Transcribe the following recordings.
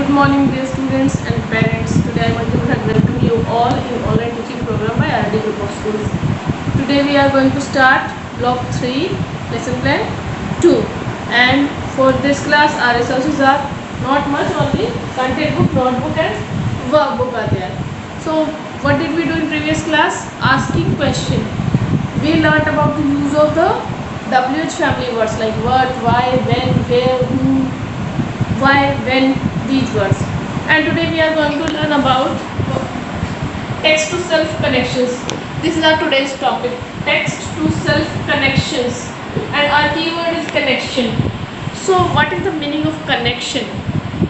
Good morning dear students and parents. Today I want to welcome you all in online teaching program by RD Group of Schools. Today we are going to start block 3 lesson plan 2, and for this class our resources are not much, only content book, notebook and workbook are there. So what did we do in previous class? Asking question. We learnt about the use of the WH family words like what, why, when, where, who, why, when, these words. And today we are going to learn about text to self connections. This is our today's topic, text to self connections, and our keyword is connection. So what is the meaning of connection?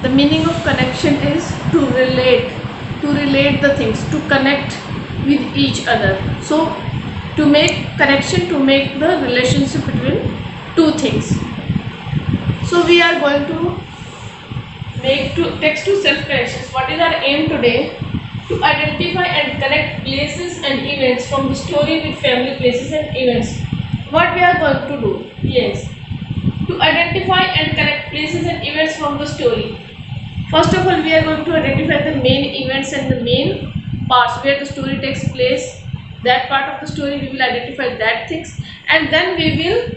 The meaning of connection is to relate the things, to connect with each other. So to make connection, to make the relationship between two things. So we are going to make text to self connections. What is our aim today? To identify and connect places and events from the story with family, places and events. What we are going to do? Yes, to identify and connect places and events from the story. First of all, we are going to identify the main events and the main parts where the story takes place. That part of the story we will identify that things, and then we will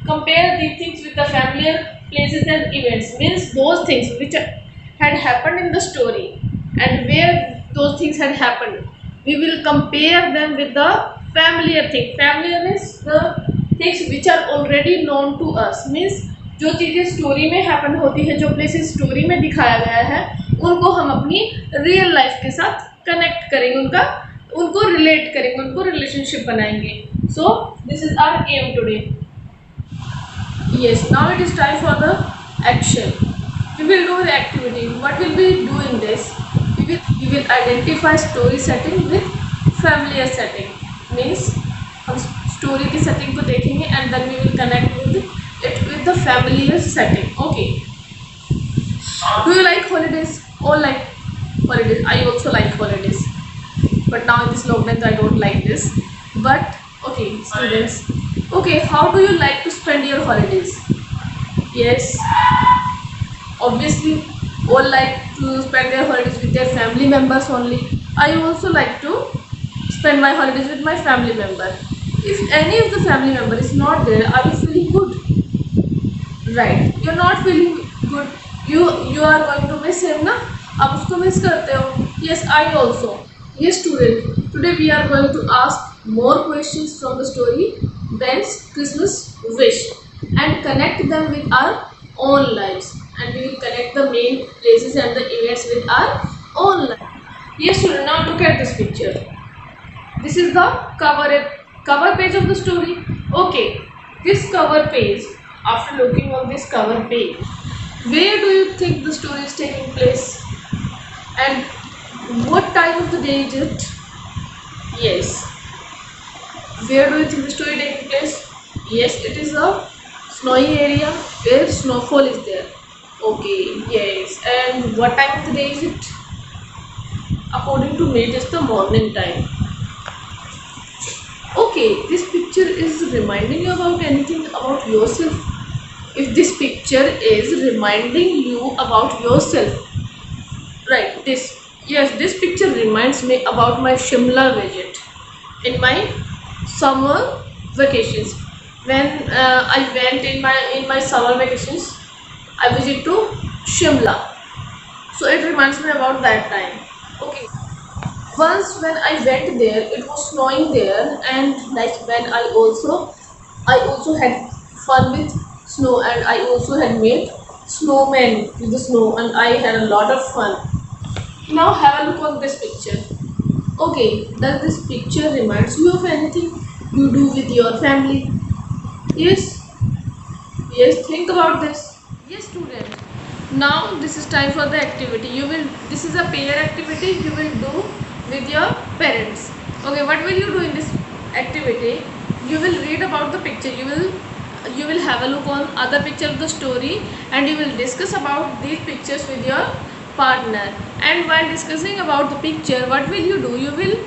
compare these things with the familiar places and events, means those things which had happened in the story and where those things had happened, we will compare them with the familiar thing. Familiar is the things which are already known to us, means जो चीज़ें story में happen होती है, जो places story में दिखाया गया है, उनको हम अपनी रियल लाइफ के साथ कनेक्ट करेंगे, उनको रिलेट करेंगे, उनको रिलेशनशिप बनाएंगे. So this is our aim today. Yes, now it is time for the action. We will do the activity. What will we do in this? We will identify story setting with familiar setting. Means हम story की setting को देखेंगे and then we will connect with it with the familiar setting. Okay. Do you like holidays? All like holidays. I also like holidays. But now in this lockdown I don't like this. But okay, students. Okay, how do you like to spend your holidays? Yes, obviously all like to spend their holidays with their family members only. I also like to spend my holidays with my family member. If any of the family member is not there, are you feeling good? Right, you're not feeling good. You are going to miss him, na? आप उसको miss करते हो. Yes, I also. Yes, student. Today we are going to ask more questions from the story Ben's Christmas Wish and connect them with our own lives, and we will connect the main places and the events with our own life. Yes, student, now look at this picture. This is the cover page of the story. Okay, this cover page, after looking on this cover page, where do you think the story is taking place and what time of the day is it? Yes, where do you think the story taking place? Yes, it is a snowy area where snowfall is there. Okay, yes. And what time of the day is it? According to me, it is the morning time. Okay, this picture is reminding you about anything about yourself. If this picture is reminding you about yourself, right, this picture reminds me about my Shimla visit in my summer vacations. When I went in my summer vacations, I visited to Shimla, so it reminds me about that time. Okay, once when I went there, it was snowing there, and like when I also had fun with snow, and I also had made snowmen with the snow, and I had a lot of fun. Now have a look on this picture. Okay, does this picture reminds you of anything you do with your family? Yes, think about this. Yes, student. Now this is time for the activity. This is a pair activity you will do with your parents. Okay, what will you do in this activity? You will read about the picture. You will have a look on other picture of the story, and you will discuss about these pictures with your partner. And while discussing about the picture, what will you do? You will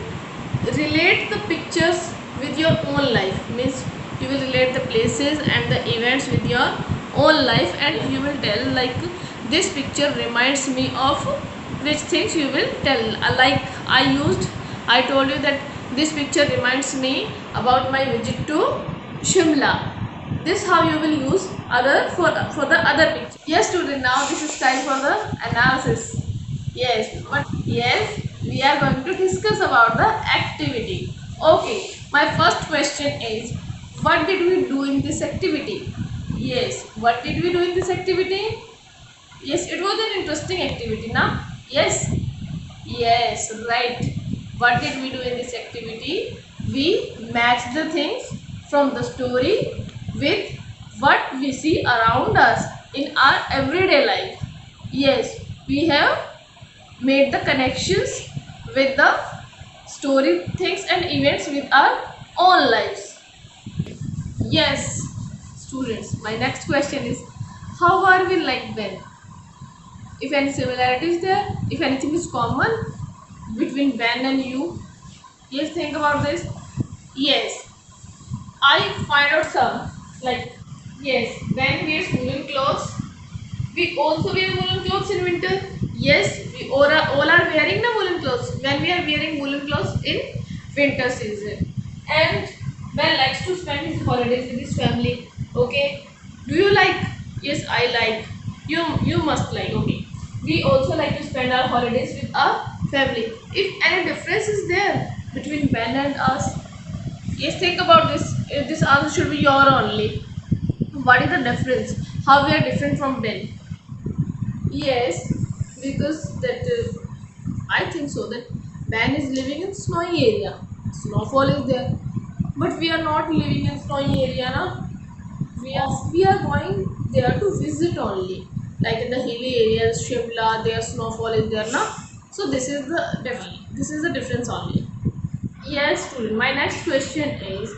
relate the pictures with your own life, means you will relate the places and the events with your own life, and you will tell like this picture reminds me of which things you will tell. Like I told you that this picture reminds me about my visit to Shimla. This how you will use for the other picture. Yes student, now this is time for the analysis. Yes, we are going to discuss about the activity. Okay, my first question is, what did we do in this activity? Yes, what did we do in this activity? Yes, it was an interesting activity, na? Yes, right. What did we do in this activity? We matched the things from the story with what we see around us in our everyday life. Yes, we have made the connections with the story, things and events with our own lives. Yes, students, my next question is, how are we like Ben? If any similarity is there, if anything is common between Ben and you, yes, think about this. Yes, I find out some, like, yes, Ben wears woolen clothes. We also wear woolen clothes in winter. Yes, we all are wearing the woolen clothes when we are wearing woolen clothes in winter season. And Ben likes to spend his holidays with his family. Okay, do you like? Yes, I like. You must like. Okay, we also like to spend our holidays with our family. If any difference is there between Ben and us, yes, think about this. This answer should be your only. What is the difference? How we are different from Ben? Yes, because that I think so that Ben is living in snowy area. Snowfall is there, but we are not living in snowy area, na? We are going there to visit only. Like in the hilly areas, Shimla, there snowfall is there, na? So this is the difference only. Yes, student. My next question is,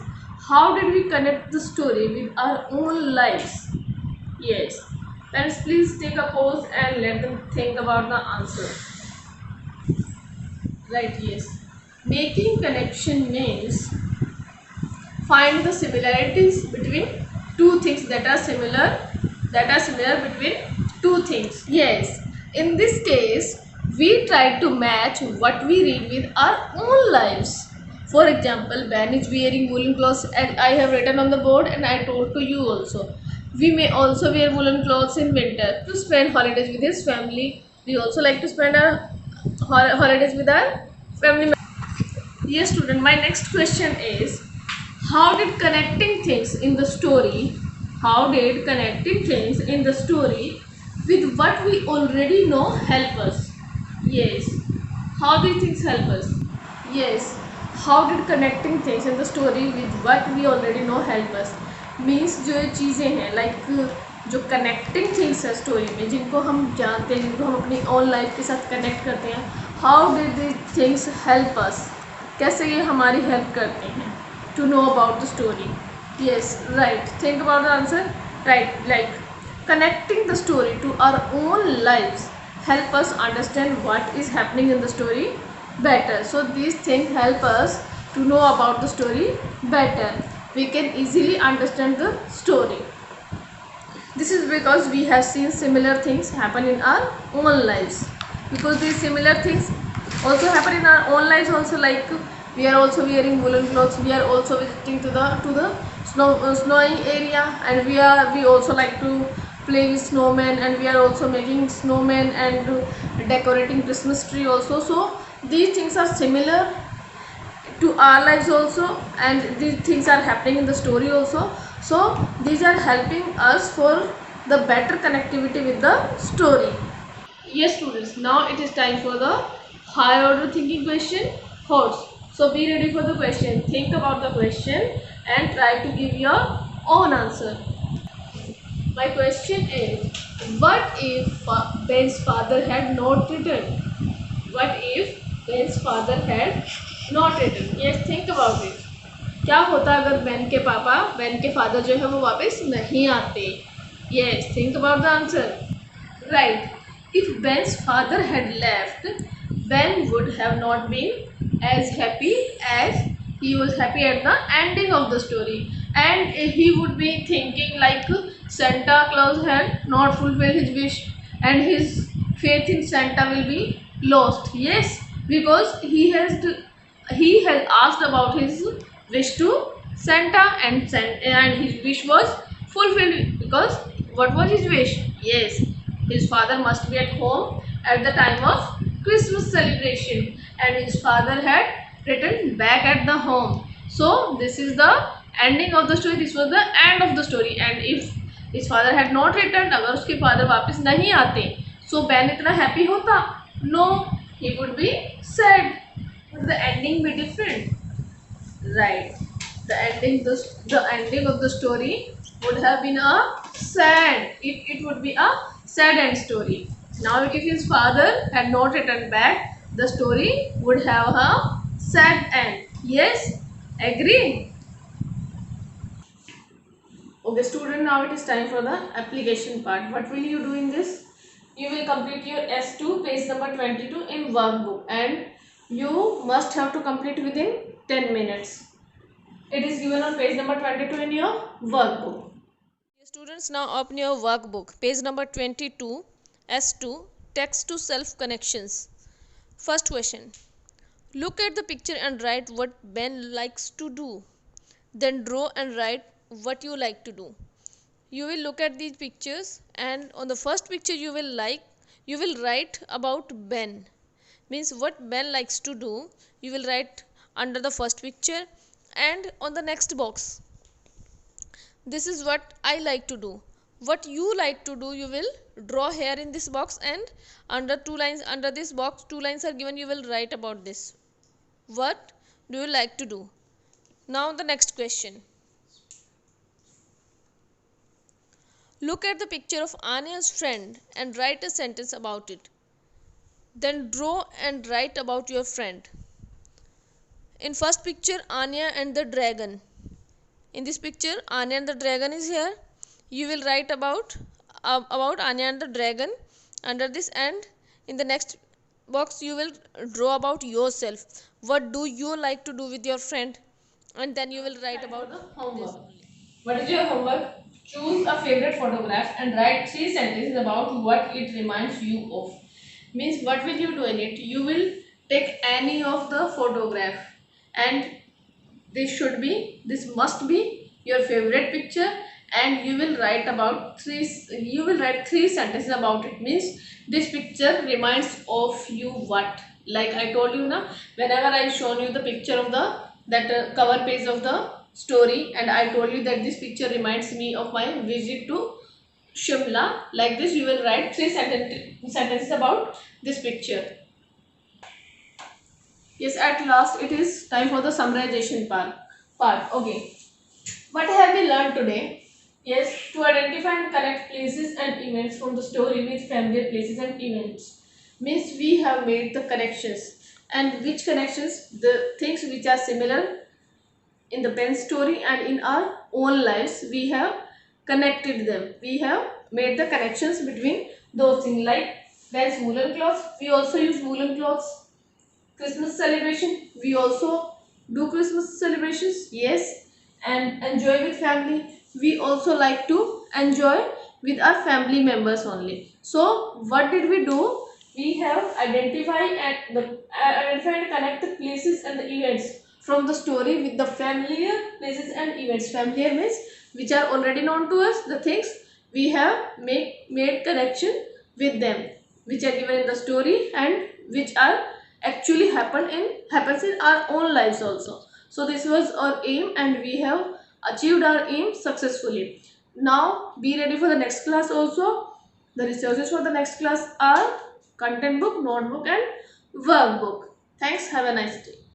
how did we connect the story with our own lives? Yes. Parents, please take a pause and let them think about the answer. Right, yes. Making connection means find the similarities between two things that are similar between two things. Yes. In this case, we try to match what we read with our own lives. For example, Ben is wearing woolen clothes and I have written on the board and I told to you also. We may also wear woolen clothes in winter to spend holidays with his family. We also like to spend our holidays with our family. Yes, student. My next question is, how did connecting things in the story, how did connecting things in the story with what we already know help us? Yes. How these things help us? Yes. How did connecting things in the story with what we already know help us? Means जो ये चीज़ें हैं like जो connecting things है story में जिनको हम जानते हैं, जिनको हम अपनी own life के साथ connect करते हैं, how did these things help us? कैसे ये हमारी help करते हैं to know about the story? Yes, right. Think about the answer. Right, like connecting the story to our own lives help us understand what is happening in the story better. So these things help us to know about the story better. We can easily understand the story. This is because we have seen similar things happen in our own lives. Because these similar things also happen in our own lives also, like we are also wearing woolen clothes, we are also visiting to the snowy area, and we also like to play with snowmen, and we are also making snowmen and decorating Christmas tree also. So these things are similar to our lives also, and these things are happening in the story also. So these are helping us for the better connectivity with the story. Yes students, now it is time for the higher order thinking question, thoughts. So be ready for the question, think about the question and try to give your own answer. My question is, what if Ben's father had not returned? What if Ben's father had not returned? Yes, think about it. क्या होता अगर Ben के पापा, Ben के father जो है वो वापस नहीं आते? Yes, think about the answer. Right. If Ben's father had left, Ben would have not been as happy as he was happy at the ending of the story, and he would be thinking like Santa Claus had not fulfilled his wish, and his faith in Santa will be lost. Yes, because he has asked about his wish to Santa, and his wish was fulfilled. Because what was his wish? Yes, his father must be at home at the time of Christmas celebration, and his father had returned back at the home. So this is the ending of the story. This was the end of the story. And if his father had not returned, अगर उसके father वापस नहीं आते, so Ben इतना happy होता? No, he would be sad. Would the ending be different? Right. The ending of the story would have been a sad. It would be a sad end story. Now, if his father had not returned back, the story would have a sad end. Yes, agree. Okay, student. Now it is time for the application part. What will you do in this? You will complete your S2 page number 22 in workbook, and you must have to complete within 10 minutes. It is given on page number 22 in your workbook. Students, now open your workbook, page number 22, S2, text to self connections. First question. Look at the picture and write what Ben likes to do. Then draw and write what you like to do. You will look at these pictures, and on the first picture you will write about Ben. Means what Ben likes to do, you will write under the first picture, and on the next box, this is what I like to do. What you like to do, you will draw here in this box, and under this box, 2 lines are given. You will write about this. What do you like to do? Now the next question. Look at the picture of Anya's friend and write a sentence about it. Then draw and write about your friend. In first picture, Anya and the dragon. In this picture, Anya and the dragon is here. You will write about Anya and the dragon under this, and in the next box you will draw about yourself. What do you like to do with your friend? And then you will write about the homework. What is your homework? Choose a favorite photograph and write 3 sentences about what it reminds you of. Means what will you do in it? You will take any of the photograph, and this must be your favorite picture, and you will write 3 sentences about it. Means this picture reminds of you what? Like I told you now, whenever I shown you the picture of that cover page of the story, and I told you that this picture reminds me of my visit to Shimla. Like this, you will write 3 sentences about this picture. Yes, at last it is time for the summarization part. Okay. What have we learned today? Yes, to identify and connect places and events from the story with familiar places and events. Means we have made the connections. And which connections? The things which are similar in the Ben story and in our own lives, we have connected them. We have made the connections between those things. Like Ben's woolen clothes, we also use woolen clothes. Christmas celebration, we also do Christmas celebrations. Yes, and enjoy with family, we also like to enjoy with our family members only. So what did we do? We have identified and connect the places and the events from the story with the familiar places and events. Familiar means which are already known to us, the things we have made connection with them, which are given in the story and which are actually happens in our own lives also. So this was our aim, and we have achieved our aim successfully. Now be ready for the next class also. The resources for the next class are content book, notebook and workbook. Thanks. Have a nice day.